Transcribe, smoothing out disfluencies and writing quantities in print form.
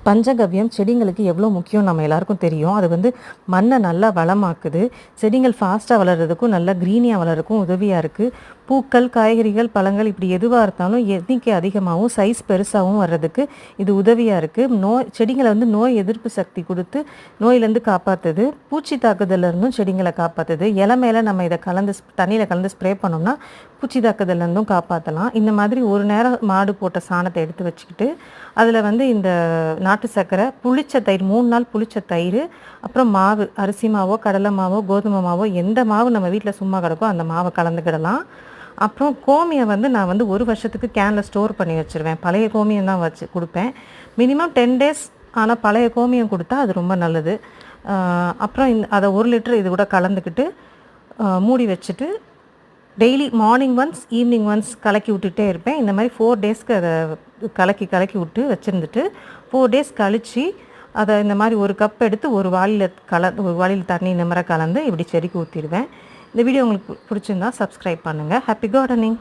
பஞ்சகவ்யம் செடிங்களுக்கு எவ்வளோ முக்கியம் நம்ம எல்லாருக்கும் தெரியும். அது வந்து மண்ணை நல்லா வளமாக்குது. செடிகள் ஃபாஸ்ட்டாக வளர்கிறதுக்கும் நல்லா க்ரீனியாக வளர்கிறதுக்கும் உதவியாக இருக்குது. பூக்கள், காய்கறிகள், பழங்கள் இப்படி எதுவாக இருந்தாலும் எண்ணிக்கை அதிகமாகவும் சைஸ் பெருசாகவும் வர்றதுக்கு இது உதவியாக இருக்குது. செடிகளை வந்து நோய் எதிர்ப்பு சக்தி கொடுத்து நோயிலேருந்து காப்பாற்றுது. பூச்சி தாக்குதலேருந்தும் செடிங்களை காப்பாற்றுது. இலை மேலே நம்ம இதை தண்ணியில் கலந்து ஸ்ப்ரே பண்ணோம்னா பூச்சி தாக்குதலேருந்தும் காப்பாற்றலாம். இந்த மாதிரி ஒரு நேரம் மாடு போட்ட சாணத்தை எடுத்து வச்சுக்கிட்டு அதில் வந்து இந்த நாட்டு சர்க்கரை, புளிச்ச தயிர், 3 நாள் புளிச்ச தயிர், அப்புறம் மாவு, அரிசி மாவோ கடலை மாவோ கோதுமை மாவோ எந்த மாவு நம்ம வீட்டில் சும்மா கிடக்கோ அந்த மாவை கலந்துக்கிடலாம். அப்புறம் கோமியம் வந்து நான் வந்து 1 வருஷத்துக்கு கேனில் ஸ்டோர் பண்ணி வச்சுருவேன். பழைய கோமியம் தான் வச்சு கொடுப்பேன். மினிமம் 10 டேஸ் ஆனால் பழைய கோமியம் கொடுத்தா அது ரொம்ப நல்லது. அப்புறம் அதை 1 லிட்டர் இது கூட கலந்துக்கிட்டு மூடி வச்சுட்டு daily morning once evening once கலக்கி விட்டுட்டே இருப்பேன். இந்த மாதிரி 4 டேஸ்க்கு அதை கலக்கி விட்டு வச்சுருந்துட்டு 4 டேஸ் கழித்து அதை இந்த மாதிரி ஒரு கப் எடுத்து ஒரு வாளியில் தண்ணி நிம்மற கலந்து இப்படி செடிக்கு ஊற்றிடுவேன். இந்த வீடியோ உங்களுக்கு பிடிச்சிருந்தா சப்ஸ்கிரைப் பண்ணுங்கள். Happy gardening.